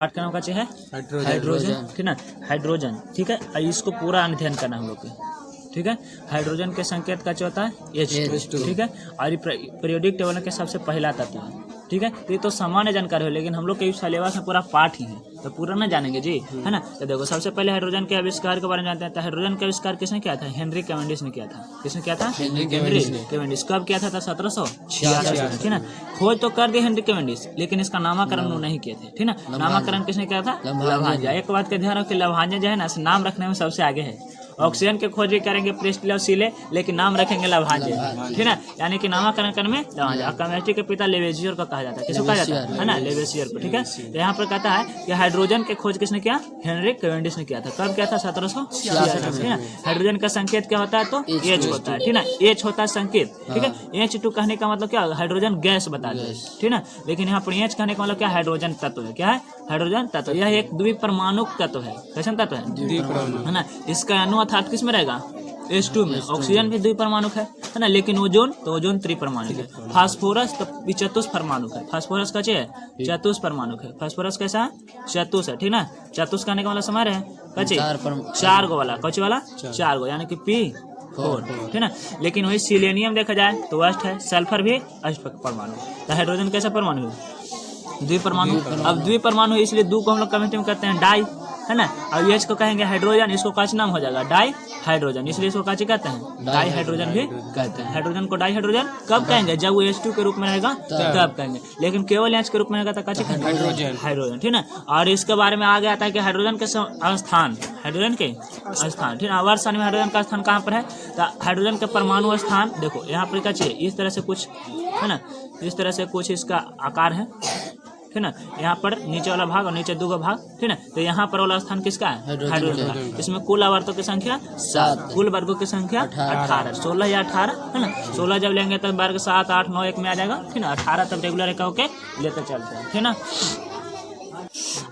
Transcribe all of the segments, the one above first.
Part का नाम क्या है? हाइड्रोजन। ठीक ना, हाइड्रोजन। ठीक है, इसको पूरा अध्ययन करना हम लोग को। ठीक है, हाइड्रोजन के संकेत का क्या होता है? H2। ठीक है, और ये पीरियोडिक टेबल के सबसे पहला तत्व है। ठीक है, तो ये तो सामान्य जानकारी हो, लेकिन हम लोग के सिलेबस में पूरा पार्ट ही है, तो पूरा ना जानेंगे जी, है ना। तो देखो, सबसे पहले हाइड्रोजन के आविष्कार के बारे में जानते हैं। तो हाइड्रोजन का आविष्कार किसने किया था? हेनरी कैवेंडिश ने किया था। किसने किया था? Henry Cavendish. कब किया था? 1766। ठीक ना, खोज तो कर दी हेनरी कैवेंडिश, लेकिन इसका नामकरण नहीं किए थे। ठीक ना, नामकरण किसने किया था? लवहांजा। एक बात का ध्यान रखो कि लवहांजा जो है ना, नाम रखने में सबसे आगे है। ऑक्सीजन के खोज भी करेंगे प्रेस्टले और सीले, लेकिन नाम रखेंगे लवहांजे। ठीक है, यानी कि नामकरण करने में लवहांजा। केमिस्ट्री के पिता लेवेसियर को कहा जाता है। किसको कहा जाता है ना? लेवेसियर को। ठीक है, तो यहाँ पर कहता है कि हाइड्रोजन के खोज किसने किया? हेनरी कैवेंडिश ने किया था। कब किया था? 1766 में। हाइड्रोजन का संकेत क्या होता है? तो H होता है। ठीक ना, H होता है संकेत। ठीक है, H2 कहने का मतलब क्या? हाइड्रोजन गैस बताते हैं। ठीक ना, लेकिन यहाँ पर H कहने का मतलब क्या? हाइड्रोजन तत्व है। क्या है? हाइड्रोजन तत्व। यह एक द्विपरमाणु तत्व है। कैसा तत्व है ना? इसका अणु अर्थात किस में रहेगा? H2 में। ऑक्सीजन भी द्विपरमाणु है ना, लेकिन ओजोन तो ओजोन त्रिपरमाणु है। फास्फोरस तो चतुष्परमाणु है। फास्फोरस का है? चतुष्परमाणु है। फास्फोरस कैसा है? चतुष है। ठीक ना, चतुष कहने का मतलब समझ रहे हैं? चार गो वाला। कौन वाला? 4 गो, यानी कि P4। ठीक ना, लेकिन वही सिलेनियम देखा जाए तो अष्ट है। सल्फर भी अष्ट परमाणु। तो हाइड्रोजन कैसा परमाणु है? द्विपरमाणु। अब द्विपरमाणु इसलिए दो को हम लोग केमिस्ट्री में कहते हैं डाई, है ना। अब H को कहेंगे हाइड्रोजन, इसको का नाम हो जाएगा डाई हाइड्रोजन, इसलिए इसको काची कहते हैं? डाई हाइड्रोजन भी कहते हैं। हाइड्रोजन को डाई हाइड्रोजन कब कहेंगे? जब वो H2 के रूप में रहेगा तब कहेंगे, लेकिन केवल H के रूप में रहेगा तो काची कहेंगे? हाइड्रोजन। ठीक ना, और इसके बारे में आगे आता है कि हाइड्रोजन के स्थान, हाइड्रोजन के स्थान। ठीक है, आवर्त सारणी में हाइड्रोजन का स्थान कहाँ पर है? तो हाइड्रोजन का परमाणु स्थान देखो यहाँ पर क्या चाहिए, इस तरह से कुछ है ना, इस तरह से कुछ इसका आकार है। ठीक ना, यहाँ पर नीचे वाला भाग और नीचे दो भाग। ठीक ना, तो यहाँ पर वाला स्थान किसका है? हाइड्रोजन का। इसमें कुल आवर्तों की संख्या 7, कुल वर्गों की संख्या 18, 16 या 18, है ना। 16 जब लेंगे तो वर्ग 7, 8, 9 एक में आ जाएगा। ठीक ना, 18 तब रेगुलर एक होके लेते चलते हैं। ठीक ना,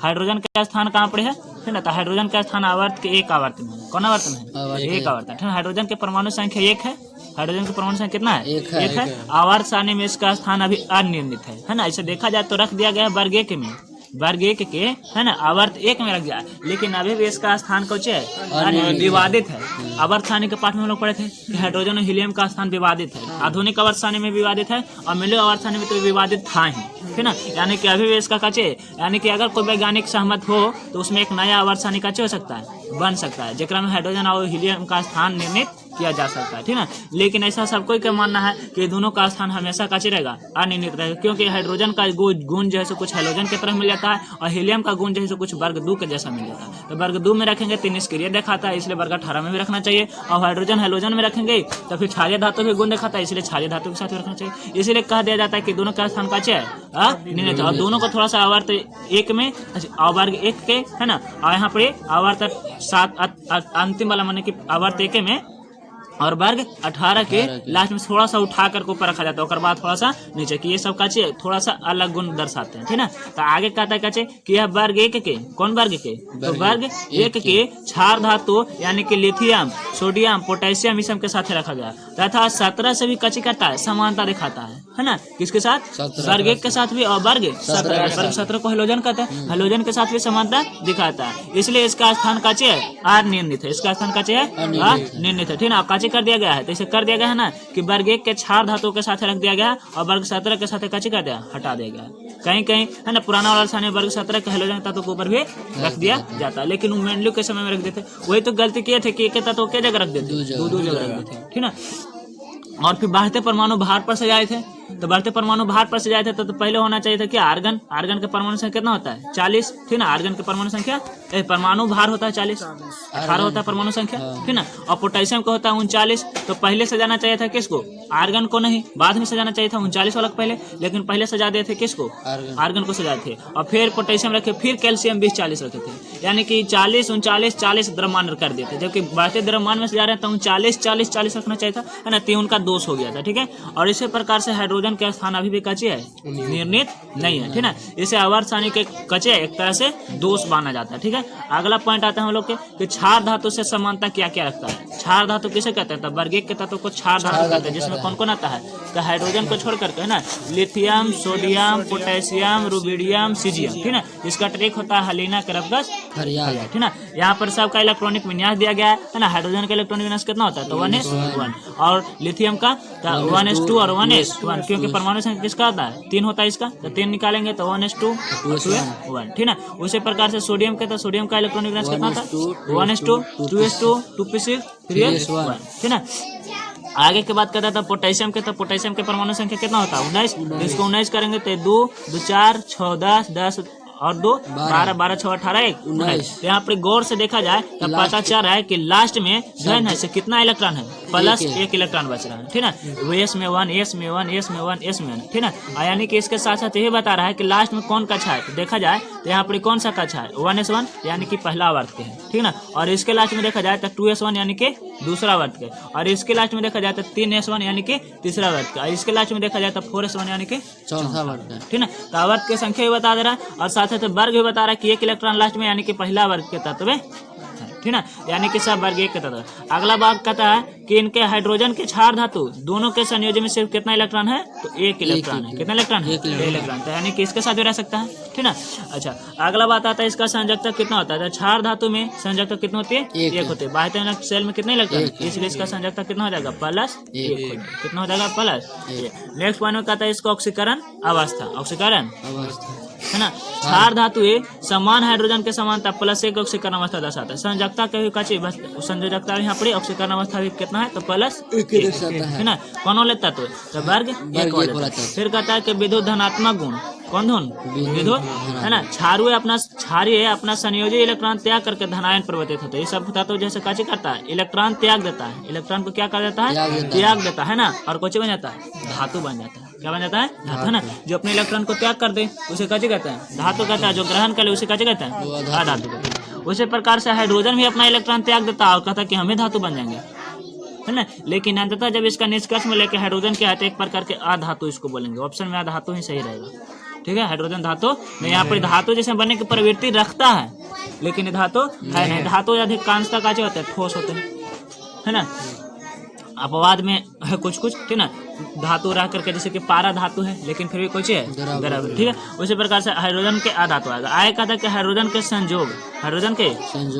हाइड्रोजन का स्थान कहाँ पर है? ठीक ना, तो हाइड्रोजन का स्थान आवर्त के एक आवर्त में। कौन आवर्त में? एक आवर्त। ठीक है, हाइड्रोजन के परमाणु संख्या 1 है। हाइड्रोजन का परमाणु संख्या कितना है? एक है। आवर्त सारणी में इसका स्थान अभी अनिर्णित है ना। ऐसे देखा जाए तो रख दिया गया है वर्ग 1 में, वर्ग 1 के, है ना, आवर्त 1 में रख दिया, लेकिन अभी भी इसका स्थान कुछ है विवादित है। आवर्त सारणी के पाठ में हम लोग पढ़े थे कि हाइड्रोजन और हीलियम का स्थान विवादित है। आधुनिक आवर्त सारणी में विवादित है और मिलो आवर्त सारणी में तो विवादित था ही। ठीक ना, यानी कि अभी भी इसका कचे, यानी कि अगर कोई वैज्ञानिक सहमत हो तो उसमें एक नया आवर्त सारणी कचे हो सकता है, बन सकता है, जेकरा में हाइड्रोजन और हीलियम का स्थान निर्णित किया जा सकता है। ठीक ना, लेकिन ऐसा सबको क्या मानना है कि दोनों का स्थान हमेशा कचे रहेगा, अनिर्णित रहेगा, क्योंकि हाइड्रोजन का गुण जो है कुछ हाइड्रोजन की तरह मिल जाता है और हीलियम का गुण जो है कुछ वर्ग 2 के जैसा मिल जाता है। तो वर्ग 2 में रखेंगे तो निष्क्रिय दिखाता है, इसलिए वर्ग 18 में भी रखना चाहिए। और हाइड्रोजन हाइड्रोजन में रखेंगे तो फिर क्षारीय धातु भी गुण दिखाता है, इसलिए क्षारीय धातु के साथ भी रखना चाहिए। इसलिए कह दिया जाता है कि दोनों का स्थान कचे है निर्णित, और दोनों को थोड़ा सा आवर्त 1 में और वर्ग 1 के, है ना, और यहाँ पर आवर्त 7 अंतिम वाला माने कि आवर्त 1 में और वर्ग 18 के लास्ट में थोड़ा सा उठा कर ऊपर रखा जाता है, और बाद थोड़ा सा नीचे की, ये सब का चाहिए थोड़ा सा अलग गुण दर्शाते हैं। ठीक ना, तो आगे कहता है कचे कि यह वर्ग 1 के, कौन वर्ग के? तो वर्ग 1 के क्षार धातु यानी कि लिथियम, सोडियम, पोटेशियम इस सब के साथ रखा गया, तथा 17 से भी कचे करता है, समानता दिखाता है ना। किसके साथ? वर्ग 1 के साथ भी और वर्ग 17 को हेलोजन कहते हैं, हेलोजन के साथ भी समानता दिखाता है, इसलिए इसका स्थान कचे है अनिर्णित है। इसका स्थान कचे है अनिर्णित है। ठीक ना, कर दिया गया है, तो इसे कर दिया गया है ना कि वर्ग 1 के क्षार धातु के साथ रख दिया गया और वर्ग 17 के साथ कच्ची कर दिया, हटा दिया गया। कहीं कहीं, है ना, पुराना वाला स्थान वर्ग 17 के हाइड्रोजन तत्व के ऊपर भी रख दिया जाता है, लेकिन वो मेंडलू के समय में रख देते। वही तो गलती किए थे कि एक तत्व के जगह रख देते, दो जगह रख देते। ठीक ना, और फिर बढ़ते परमाणु भार पर सजाए थे, तो बढ़ते परमाणु भार पर सजाए थे तो पहले होना चाहिए था कि आर्गन, आर्गन के परमाणु संख्या कितना होता है? 40। ठीक ना, आर्गन के परमाणु संख्या, परमाणु भार होता है 40, 18 होता है परमाणु संख्या। ठीक ना, और पोटेशियम का होता है 39। तो पहले सजाना चाहिए था किसको? आर्गन को नहीं, बाद में सजाना चाहिए था 39 वाला पहले, लेकिन पहले सजा दिए थे किसको? आर्गन को सजाए थे, और फिर पोटेशियम रखे, फिर कैल्शियम 20-40 रखे थे, यानी कि 40, 39, 40 द्रव्यमान कर दिए थे, जबकि बढ़ते द्रव्यमान में सजा रहे हैं तो 39, 40, 40 रखना चाहिए था, है ना, तो उनका दोष हो गया था। ठीक है, और इसी प्रकार से हाइड्रोजन हाइड्रोजन का स्थान अभी भी कच्चे है, निर्णीत नहीं है, ठीक है। इसे आवर्त सारणी के कच्चे एक तरह से दोष माना जाता है, ठीक है। अगला पॉइंट आता है हम लोग के कि क्षार धातु से समानता क्या क्या रखता है। क्षार धातु किसे कहते हैं? तो वर्ग एक के तत्व को क्षार धातु कहते हैं, जिसमें कौन कौन आता है? तो हाइड्रोजन को छोड़ करके है ना, lithium, sodium, potassium, rubidium, caesium, ठीक है। इसका ट्रिक होता है हलीना करबगस हरियाल, ठीक है। यहाँ पर सबका इलेक्ट्रॉनिक विन्यास दिया गया है ना। हाइड्रोजन का इलेक्ट्रॉनिक विन्यास कितना होता है? तो 1s1, और लिथियम का 1s2 और 1s1, क्योंकि परमाणु संख्या किसका होता है? 3 होता है इसका, तो 3 निकालेंगे तो 1s2 2s1, ठीक है। उसी प्रकार से सोडियम के, तो सोडियम का इलेक्ट्रॉनिक विन्यास कितना होता है? 1s2 2s2 2p6 3s1, ठीक है। आगे के बात करता था पोटेशियम के, तो पोटेशियम के परमाणु संख्या कितना होता है? 19। इसको 19 करेंगे तो 2 2 4 6 10 10 और 2 12 12 6 18 1 19। तो यहाँ पर गौर से देखा जाए तो पता चल रहा है कि लास्ट में धन है से कितना इलेक्ट्रॉन है? प्लस 1 इलेक्ट्रॉन बच रहा है, ठीक है। एस में 1 एस में 1 एस में 1 एस में 1, ठीक है। यानी कि इसके साथ साथ यही बता रहा है कि लास्ट में कौन कक्षा है। तो देखा जाए तो यहाँ पर कौन सा कक्षा है? 1s1 यानी कि पहला आवर्त के है, ठीक है ना। और इसके लास्ट में देखा जाए तो 2s1 यानी कि दूसरा आवर्त के, और इसके लास्ट में देखा जाए तो 3s1 यानी कि तीसरा आवर्त का, और इसके लास्ट में देखा जाए तो 4s1 यानी कि चौथा आवर्त का, ठीक है। तो आवर्त की संख्या भी बता दे रहा है, और साथ साथ वर्ग भी बता रहा है कि 1 इलेक्ट्रॉन लास्ट में यानी कि पहला वर्ग के तत्व है, ठीक है। यानी कि सब वर्ग 1 के तत्व। अगला बात कहता है कि इनके हाइड्रोजन के क्षार धातु दोनों के संयोजन में सिर्फ कितना इलेक्ट्रॉन है? तो 1 इलेक्ट्रॉन है। कितना इलेक्ट्रॉन है? 1 इलेक्ट्रॉन। तो यानी कि इसके साथ भी रह सकता है, ठीक है। अच्छा, अगला बात आता है इसका संयोजकता कितना होता है। तो क्षार धातु में संयोजकता कितना होती है? 1 होती है। बाह्य सेल में कितना इलेक्ट्रॉन? इसलिए इसका संयोजकता कितना हो जाएगा? +1। कितना हो जाएगा? +1। नेक्स्ट पॉइंट में कहता है इसको ऑक्सीकरण अवस्था, ऑक्सीकरण अवस्था, है ना। क्षार धातु समान हाइड्रोजन के समानता +1 ऑक्सीकरण अवस्था दर्शाता है। संयोजकता के भी कच्ची संयोजकता यहाँ पर ऑक्सीकरण अवस्था भी कितना है? तो +1 है ना। कौन लेता तो वर्ग 1 वाला। फिर कहता है कि विद्युत धनात्मक गुण, कौन धुन? विद्युत, है ना। क्षारीय अपना संयोजी इलेक्ट्रॉन त्याग करके धनायन परिवर्तित होता है। ये सब तत्व जैसे काची करता है? इलेक्ट्रॉन त्याग देता है। इलेक्ट्रॉन को क्या कर देता है? त्याग देता है ना। और कुछ बन जाता है? धातु बन जाता है। क्या बन जाता है? धातु, है ना। जो अपने इलेक्ट्रॉन को त्याग कर दे उसे काची कहते हैं? धातु कहता है। जो ग्रहण कर ले उसे काची कहते हैं? अधातु कहते हैं। उसी प्रकार से हाइड्रोजन भी अपना इलेक्ट्रॉन त्याग देता है और कहता है कि हमें धातु बन जाएंगे, है ना। लेकिन अंततः जब इसका निष्कर्ष में लेके हाइड्रोजन क्या है तो एक प्रकार के अधातु इसको बोलेंगे। ऑप्शन में अधातु ही सही रहेगा, ठीक है। हाइड्रोजन धातु में यहाँ पर धातु जैसे बनने की प्रवृत्ति रखता है, लेकिन धातु है नहीं। धातु अधिकांशतः काचे होते हैं? ठोस होते हैं, है ना। अपवाद में है कुछ कुछ, ठीक ना। धातु रह करके जैसे कि पारा धातु है लेकिन फिर भी कुछ है द्रव्य, ठीक है। उसी प्रकार से हाइड्रोजन के अधातु आएगा। आए कहता है कि हाइड्रोजन के संयोग, हाइड्रोजन के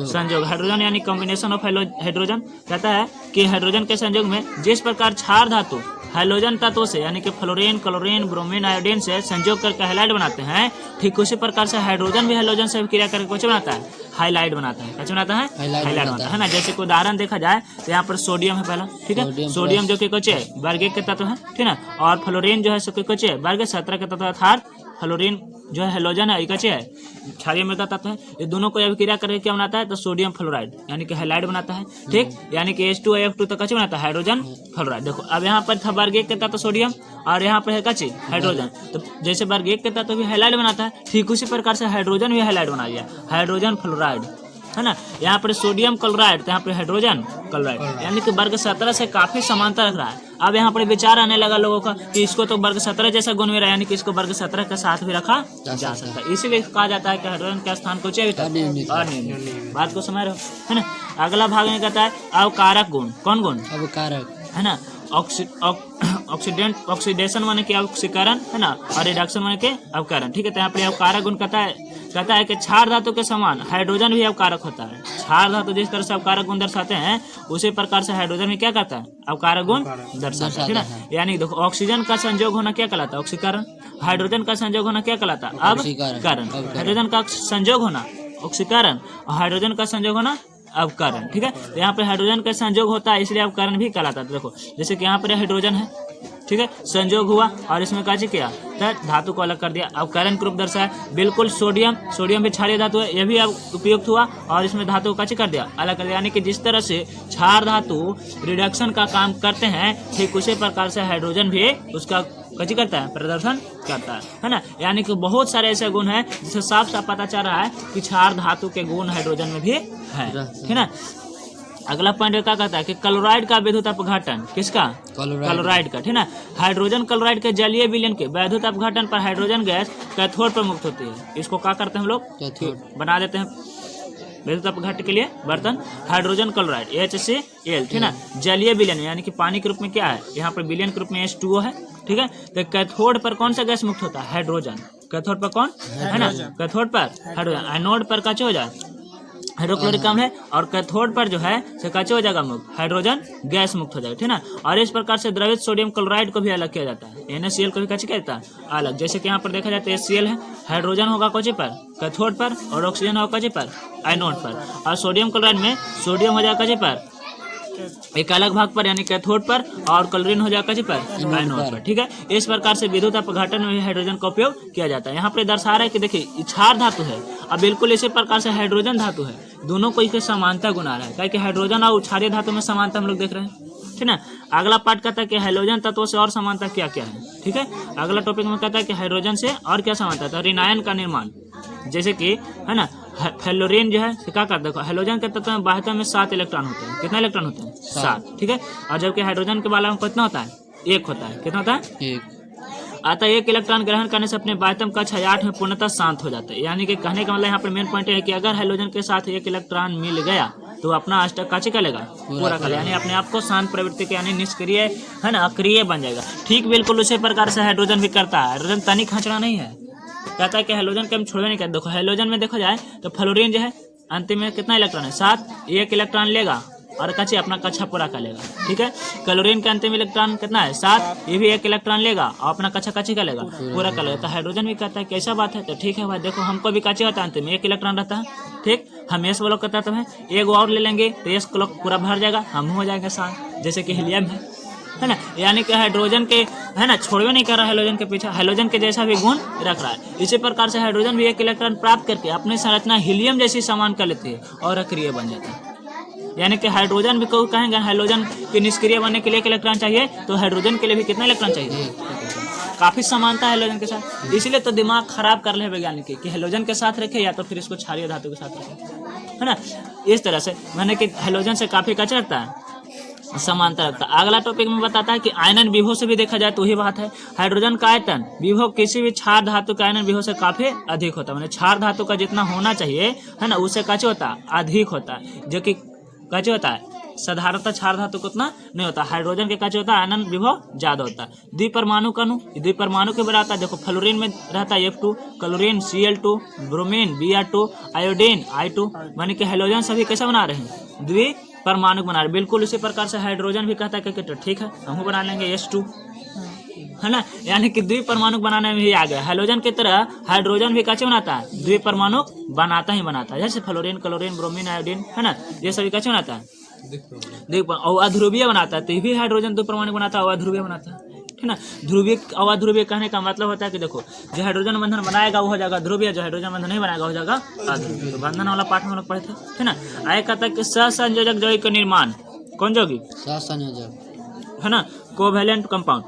संयोग, हाइड्रोजन यानी कॉम्बिनेशन ऑफ हाइड्रोजन। कहता है कि हाइड्रोजन के संयोग में जिस प्रकार क्षार धातु हाइड्रोजन तत्वों से यानी कि फ्लोरीन, क्लोरीन, ब्रोमीन, आयोडीन से संयोग करके हाइलाइट बनाते हैं, ठीक उसी प्रकार से हाइड्रोजन भी हाइड्रोजन से क्रिया करके कुछ बनाता है? हाइलाइट बनाता है। क्या बनाता है? हाइलाइट बनाता है ना। जैसे कि उदाहरण देखा जाए तो यहाँ पर सोडियम है पहला, ठीक है। सोडियम जो कि कुछ है वर्ग 1 के तत्व है, ठीक है। और फ्लोरीन जो है सो कुछ है वर्ग 17 के तत्व, अर्थात फ्लोरीन जो है हेलोजन है कच्चे है क्षारीय मृदा तत्व है। ये दोनों को अभिक्रिया करके क्या बनाता है? तो सोडियम फ्लोराइड यानी कि हाइलाइट बनाता है, ठीक। यानी कि H2AF2 तो कच्चे बनाता है हाइड्रोजन फ्लोराइड। देखो अब यहाँ पर था वर्ग 1 के तत्व सोडियम और यहाँ पर है कच्चे हाइड्रोजन। तो जैसे वर्ग 1 के तत्व भी हाइलाइट बनाता है, ठीक उसी प्रकार से हाइड्रोजन भी हाइलाइट बना दिया, हाइड्रोजन फ्लोराइड, है ना। यहाँ पर सोडियम क्लोराइड तो यहाँ पर हाइड्रोजन क्लोराइड, यानी कि वर्ग 17 से काफी समानता रख रहा है। अब यहाँ पर विचार आने लगा लोगों का कि इसको तो वर्ग 17 जैसा गुण में रहा, यानी कि इसको वर्ग 17 के साथ भी रखा जा सकता है। इसीलिए कहा जाता है कि हाइड्रोजन के स्थान को चाहिए। बात को समझ रहे हो, है ना। अगला भाग में कहता है अवकारक गुण। कौन गुण? अवकारक, है ना। ऑक्सीडेशन माने कि ऑक्सीकरण, है ना। और रिडक्शन माने कि अवकरण, ठीक है। तो यहाँ पर अवकारक गुण कहता है कि क्षार धातु के समान हाइड्रोजन भी अवकारक होता है। क्षार धातु जिस तरह से अवकारक गुण दर्शाते हैं उसी प्रकार से हाइड्रोजन भी क्या करता है? अवकारक गुण दर्शाता है, ठीक है। यानी देखो ऑक्सीजन का संयोग होना क्या कहलाता है? ऑक्सीकरण। हाइड्रोजन का संयोग होना क्या कहलाता है? अवकरण। हाइड्रोजन का संयोग होना ऑक्सीकरण और हाइड्रोजन का संयोग होना अवकरण, ठीक है। तो यहाँ पे हाइड्रोजन का संयोग होता है इसलिए अवकरण भी कहलाता है। देखो जैसे कि यहाँ पर हाइड्रोजन है, ठीक है, संयोग हुआ और इसमें काची किया धातु को अलग कर दिया, अवकरण के रूप दर्शाया। बिल्कुल सोडियम भी क्षारीय धातु है, यह भी अब उपयुक्त हुआ और इसमें धातु को काची कर दिया, अलग कर दिया। यानी कि जिस तरह से क्षार धातु रिडक्शन का काम करते हैं ठीक उसी प्रकार से हाइड्रोजन भी उसका कची करता है, प्रदर्शन करता है ना। यानी कि बहुत सारे ऐसे गुण हैं जिससे साफ साफ पता चल रहा है कि क्षार धातु के गुण हाइड्रोजन में भी है, ठीक है ना। अगला पॉइंट क्या कहता है कि क्लोराइड का विद्युत अपघटन, किसका? क्लोराइड का, ठीक है। हाइड्रोजन क्लोराइड के जलीय विलयन के वैद्युत अपघटन पर हाइड्रोजन गैस कैथोड पर मुक्त होती है। इसको क्या करते हैं हम लोग? बना देते हैं विद्युत अपघटन के लिए बर्तन। हाइड्रोजन क्लोराइड HCl, ठीक है, जलीय विलयन यानी कि पानी के रूप में क्या है, यहाँ पर विलयन के रूप में H2O है, ठीक है। तो कैथोड पर कौन सा गैस मुक्त होता है? हाइड्रोजन। कैथोड पर कौन है ना? कैथोड पर हाइड्रोजन। एनोड पर क्या हो जाए? हाइड्रोक्लोरिक अम्ल है। और कैथोड पर जो है से क्या हो जाएगा? मुक्त हाइड्रोजन गैस मुक्त हो जाएगा, ठीक है ना। और इस प्रकार से द्रवित सोडियम क्लोराइड को भी अलग किया जाता है, NaCl को भी क्या किया जाता है? अलग। जैसे कि यहाँ पर देखा जाए तो HCl है, हाइड्रोजन होगा कौन पर? कैथोड पर, और ऑक्सीजन होगा कौन पर? एनोड पर। और सोडियम क्लोराइड में सोडियम हो जाएगा कौन पर? एक अलग भाग पर यानी कैथोड पर, और क्लोरीन हो जाएगा पर? एनोड पर, ठीक है। इस प्रकार से विद्युत अपघटन में हाइड्रोजन का उपयोग किया जाता है। यहाँ पर दर्शा रहा है कि देखिए क्षार धातु है और बिल्कुल इसी प्रकार से हाइड्रोजन धातु है, दोनों को इसके समानता गुण आ रहा है, क्योंकि हाइड्रोजन और क्षारीय धातु में समानता हम लोग देख रहे हैं, ठीक है। अगला पार्ट कहता है कि हाइड्रोजन तत्वों से और समानता क्या क्या है, ठीक है। अगला टॉपिक में कहता है कि हाइड्रोजन से और क्या समानता है? ऋणायन का निर्माण, जैसे कि है ना फ्लोरीन जो है क्या करता है? हाइड्रोजन के तत्व में बाह्यता में 7 इलेक्ट्रॉन होते हैं। कितना इलेक्ट्रॉन होते हैं? 7, ठीक है। और जबकि हाइड्रोजन के बाला में कितना होता है? 1 होता है। कितना होता है? 1। अतः 1 इलेक्ट्रॉन ग्रहण करने से अपने बाह्यतम कक्षा 8 में पूर्णतः शांत हो जाता है। यानी कि कहने का मतलब यहाँ पर मेन पॉइंट है कि अगर हाइड्रोजन के साथ 1 इलेक्ट्रॉन मिल गया तो अपना अष्टक काची कर लेगा? पूरा कर लेगा, यानी अपने आप को शांत प्रवृत्ति के यानी निष्क्रिय है ना अक्रिय बन जाएगा। ठीक बिल्कुल उसी प्रकार से हाइड्रोजन भी करता है। हाइड्रोजन तनिक खचड़ा नहीं है, कहता है कि हाइड्रोजन के हम छोड़वे नहीं करते। देखो हाइड्रोजन में देखा जाए तो फ्लोरीन जो है अंतिम में कितना इलेक्ट्रॉन है? 7। 1 इलेक्ट्रॉन लेगा और कच्चे अपना कक्षा पूरा कर लेगा, ठीक है। क्लोरीन का अंतिम इलेक्ट्रॉन कितना है? 7। ये भी 1 इलेक्ट्रॉन लेगा और अपना कक्षा कच्ची कर लेगा, पूरा कर लेगा। तो हाइड्रोजन भी कहता है कैसा बात है? तो ठीक है भाई, देखो हमको भी कच्चे होता है, अंतिम में 1 इलेक्ट्रॉन रहता है, ठीक। हम एस ब्लॉक करता है, एक और ले लेंगे तो एस ब्लॉक पूरा भर जाएगा, हम हो जाएंगे शांत, जैसे कि हीलियम है ना। यानी कि हाइड्रोजन के है ना छोड़वे नहीं कर रहा है, हाइड्रोजन के पीछे हाइड्रोजन के जैसा भी गुण रख रहा है। इसी प्रकार से हाइड्रोजन भी 1 इलेक्ट्रॉन प्राप्त करके अपनी संरचना हीलियम जैसी समान कर लेती है और अक्रिय बन जाता है। यानी कि हाइड्रोजन भी को कहेंगे हाइड्रोजन के निष्क्रिय बनने के लिए 1 इलेक्ट्रॉन चाहिए, तो हाइड्रोजन के लिए भी कितना इलेक्ट्रॉन चाहिए? काफी समानता है हाइड्रोजन के साथ। इसीलिए तो दिमाग खराब कर रहे हैं वैज्ञानिक कि हाइड्रोजन के साथ रखे या तो फिर इसको क्षारीय धातु के साथ रखे, है ना। इस तरह से मैंने कि हाइड्रोजन से काफी कच्चा रखता है, समानता रखता है। अगला टॉपिक में बताता है कि आयनन विभव से भी देखा जाए तो वही बात है। हाइड्रोजन का आयतन विभव किसी भी क्षार धातु का आयनन विभव से काफी अधिक होता है। मैंने क्षार धातु का जितना होना चाहिए है ना उससे कच्चा होता है अधिक होता है, जो कि कच्चा होता है साधारणतः क्षार धातु को उतना नहीं होता। हाइड्रोजन के कच्चा होता है आयनन विभव ज्यादा होता है। द्विपरमाणु का अणु द्विपरमाणु के बराबर आता है। देखो फ्लोरीन में रहता है F2, chlorine Cl2, bromine Br2, iodine I2, माने कि हाइड्रोजन सभी कैसा बना रहे हैं? द्विपरमाणु बना रहे। बिल्कुल उसी प्रकार से हाइड्रोजन भी कहता है कि ठीक है हम बना लेंगे H2, है ना। यानी कि द्विपरमाणु बनाने में ही आ गया। हाइड्रोजन की तरह हाइड्रोजन भी कैसे बनाता है? द्विपरमाणु बनाता ही बनाता है। जैसे फ्लोरीन, क्लोरीन, ब्रोमीन, आयोडीन, है ना, ये सभी कैसे बनाता है? और अध्रुवीय बनाता है। तो ये भी हाइड्रोजन द्विपरमाणु बनाता है और अध्रुवीय बनाता है, ठीक ना। ध्रुवीय और अध्रुवीय कहने का मतलब होता है कि देखो जो हाइड्रोजन बंधन बनाएगा वो हो जाएगा ध्रुवीय, जो हाइड्रोजन बंधन नहीं बनाएगा हो जाएगा अध्रुवीय। तो बंधन वाला पाठ में हम लोग पढ़े थे, ठीक ना। आगे कहता है कि सहसंयोजक यौगिक का निर्माण, कौन यौगिक? सहसंयोजक, है ना, कोवैलेंट कंपाउंड।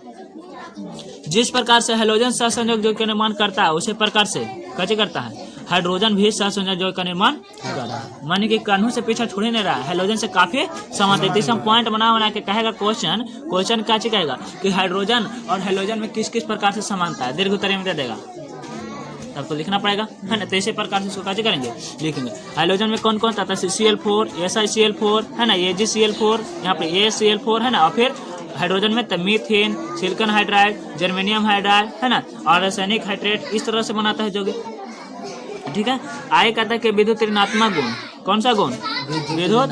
जिस प्रकार से हाइड्रोजन सहसंयोजक यौगिक का निर्माण करता है उसी प्रकार से कैसे करता है हाइड्रोजन भी सहसंयोजक यौगिक का निर्माण कर रहा है। माने कि कानून से पीछा छोड़ ही नहीं रहा है, हाइड्रोजन से काफी समानता है। हम पॉइंट बना के कहेगा क्वेश्चन क्या कहेगा कि हाइड्रोजन और हाइड्रोजन में किस किस प्रकार से समानता है, दीर्घ उत्तर में दे देगा, तब तो लिखना पड़ेगा, है ना। तो इसी प्रकार से इसको कैसे करेंगे लिखेंगे। हाइड्रोजन में कौन कौन आता है? CCl4, SiCl4, है ना, AgCl4, यहाँ पे ACl4, है ना। और फिर हाइड्रोजन में methane, silicon hydride, germanium hydride, है ना, और रासायनिक हाइड्रेट, इस तरह से बनाता है यौगिक, ठीक है। आगे कहता है कि विद्युत ऋणात्मक गुण, कौन सा गुण? विद्युत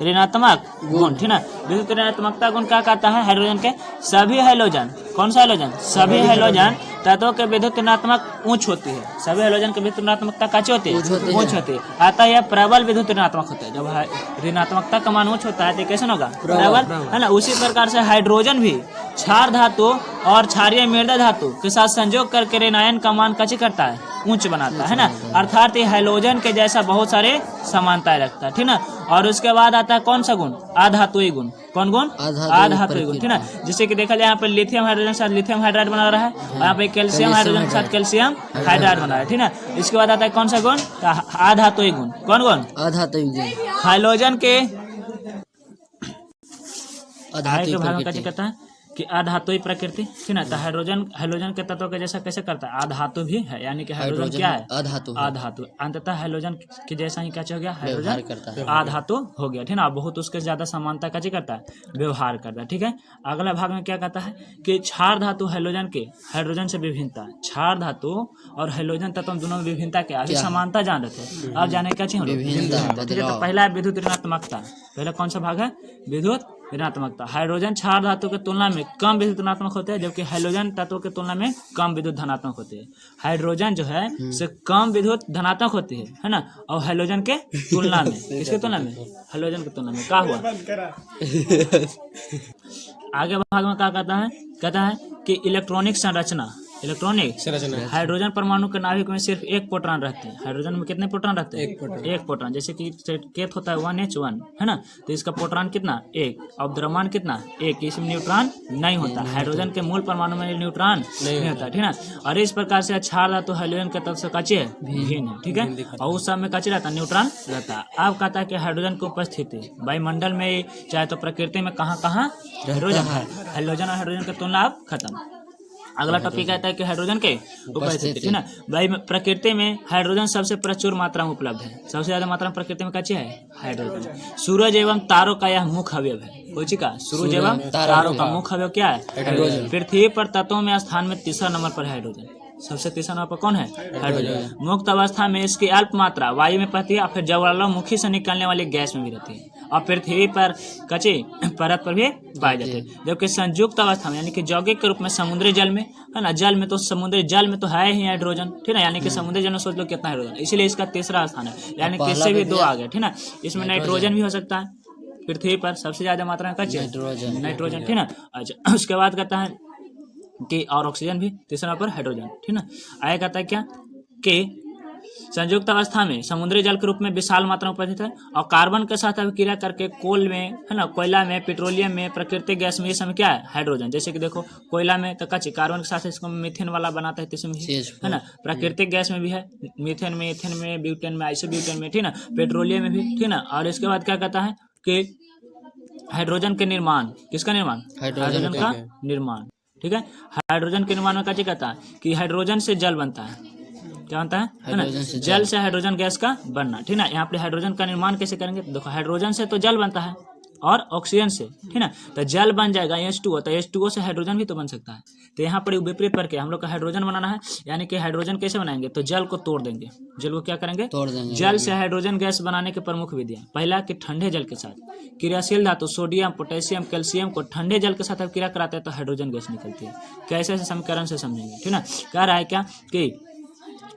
ऋणात्मक गुण, ठीक है। विद्युत ऋणात्मकता गुण क्या कहता है? हाइड्रोजन के सभी हाइड्रोजन, कौन सा हाइड्रोजन? सभी हाइड्रोजन तत्वों के विद्युत ऋणात्मक उच्च होती है। सभी हाइड्रोजन की विद्युत ऋणात्मकता कैसे होती है? उच्च होती है। अतः यह प्रबल विद्युत ऋणात्मक होता है। जब ऋणात्मकता का मान उच्च होता है तो कैसे होगा? प्रबल, है ना। उसी प्रकार से हाइड्रोजन भी क्षार धातु और क्षारीय मृदा धातु के साथ संयोग करके ऋणायन का मान कैसे करता है? उच्च बनाता है ना। अर्थात ये हाइड्रोजन के जैसा बहुत सारे समानताएं रखता है, ठीक ना। और उसके बाद आता है कौन सा गुण? अधातुई गुण। कौन गुण? अधातुई गुण, ठीक ना। जैसे कि देखा जाए यहाँ पे लिथियम हाइड्रोजन के साथ लिथियम हाइड्राइड बना रहा है, यहाँ पे कैल्शियम हाइड्रोजन के साथ कैल्शियम हाइड्राइड बना रहा है, ठीक ना। इसके बाद आता है कौन सा गुण? अधातुई गुण। कौन गुण? अधातुई गुण। हाइड्रोजन के अधातु के भाग में प्रकृति। क्या कहता है कि अधातुई प्रकृति, ठीक ना। तो हाइड्रोजन के तत्व के जैसा कैसे करता है, अधातु भी है, यानी कि हाइड्रोजन क्या है, अधातु है। अधातु। अंततः हाइड्रोजन के जैसा ही क्या हो गया, व्यवहार हाइड्रोजन करता है। अधातु हो गया, ठीक ना। बहुत उसके ज्यादा समानता का करता है, व्यवहार करता है, ठीक है। अगला भाग में क्या कहता है कि क्षार धातु हाइड्रोजन से विभिन्नता। क्षार धातु और हाइड्रोजन तत्व दोनों में विभिन्नता क्या, अभी समानता जान रहे थे, अब जाने क्या चाहिए विभिन्नता, ठीक है। तो पहला है विद्युत ऋणात्मकता। पहला कौन सा भाग है, विद्युत ऋणात्मकता। हाइड्रोजन क्षार धातु के तुलना में कम विद्युत ऋणात्मक होते हैं, जबकि हाइड्रोजन तत्वों के तुलना में कम विद्युत धनात्मक होते हैं। हाइड्रोजन जो है से कम विद्युत धनात्मक होती है ना। और हाइड्रोजन के तुलना में, किसके तुलना में, हाइड्रोजन की तुलना में क्या हुआ। आगे भाग में क्या कहता है कि इलेक्ट्रॉनिक संरचना। हाइड्रोजन परमाणु के नाभिक में सिर्फ एक प्रोटॉन रहते हैं। हाइड्रोजन में कितने प्रोटॉन रहते हैं, एक प्रोटॉन। जैसे कि केत होता है 1H1, है ना। तो इसका प्रोटॉन कितना, एक। और द्रव्यमान कितना, एक। इसमें न्यूट्रॉन नहीं होता। हाइड्रोजन के मूल परमाणु में न्यूट्रॉन नहीं होता, ठीक है। और इस प्रकार से क्षार धातु हाइड्रोजन के तत्व से काचे है, भिन्न है, ठीक है। और उस समय काचे रहता है, न्यूट्रॉन रहता है। अब कहता है कि हाइड्रोजन की उपस्थिति वायुमंडल में चाहे तो प्रकृति में कहाँ हाइड्रोजन है। हाइड्रोजन और हाइड्रोजन की तुलना अब खत्म। अगला टॉपिक कहता है कि हाइड्रोजन के उपस्थिति, ठीक ना। भाई प्रकृति में हाइड्रोजन सबसे प्रचुर मात्रा में उपलब्ध है। सबसे ज्यादा मात्रा में प्रकृति में कच्चे है हाइड्रोजन। सूरज एवं तारों का यह मुख्य अवयव है। कोई का सूरज एवं तारों का मुख्य अवयव क्या है, हाइड्रोजन। पृथ्वी पर तत्वों में स्थान में तीसरा नंबर पर हाइड्रोजन। सबसे तीसरा नंबर पर कौन है, हाइड्रोजन। मुक्त अवस्था में इसकी अल्प मात्रा वायु में रहती है और फिर ज्वालामुखी से निकलने वाली गैस में भी रहती है, और पृथ्वी पर कच्चे परत पर भी पाए जाते हैं। जबकि संयुक्त अवस्था में यानी कि यौगिक के रूप में समुद्री जल में, है ना। जल में तो समुद्री जल में तो है ही हाइड्रोजन, ठीक है। यानी कि समुद्री जल में सोच लो कितना हाइड्रोजन, इसलिए इसका तीसरा स्थान है। यानी कि इससे भी दो आ गए, ठीक है। इसमें नाइट्रोजन भी हो सकता है। पृथ्वी पर सबसे ज्यादा मात्रा में कच्चे नाइट्रोजन, ठीक है। अच्छा, उसके बाद कहता है कि और ऑक्सीजन भी तीसरा पर हाइड्रोजन, ठीक ना। आया कहता है क्या कि संयुक्त अवस्था में समुद्री जल के रूप में विशाल मात्रा में उपस्थित है, और कार्बन के साथ अभिक्रिया करके कोल में, है ना, कोयला में, पेट्रोलियम में, प्राकृतिक गैस में, ये समय क्या है, हाइड्रोजन। जैसे कि देखो कोयला में तो कच्चे कार्बन के साथ इसको मीथेन वाला बनाता है, इसमें भी है ना। प्राकृतिक गैस में भी है, मीथेन में, इथेन में, ब्यूटेन में, आइसोब्यूटेन में, ठीक ना। पेट्रोलियम में भी, ठीक ना। और इसके बाद क्या कहता है कि हाइड्रोजन के निर्माण, किसका निर्माण, हाइड्रोजन का निर्माण, ठीक है। हाइड्रोजन के निर्माण में क्या कहता है कि हाइड्रोजन से जल बनता है, क्या बनता है ना, जल से हाइड्रोजन गैस का बनना, ठीक ना। यहाँ पे हाइड्रोजन का निर्माण कैसे करेंगे, देखो हाइड्रोजन से तो जल बनता है और ऑक्सीजन से, ठीक ना। तो जल बन जाएगा H2O, तो H2O से हाइड्रोजन भी तो बन सकता है। तो यहाँ पर विपरीत करके हम लोग का हाइड्रोजन बनाना है, यानी कि हाइड्रोजन कैसे बनाएंगे, तो जल को तोड़ देंगे। जल को क्या करेंगे, तोड़ देंगे। जल से हाइड्रोजन गैस बनाने की प्रमुख विधियां, पहला कि ठंडे जल के साथ क्रियाशील धातु सोडियम, पोटेशियम, कैल्शियम को ठंडे जल के साथ क्रिया कराते हैं तो हाइड्रोजन गैस निकलती है। कैसे समीकरण से समझेंगे, ठीक ना। कह रहा है क्या कि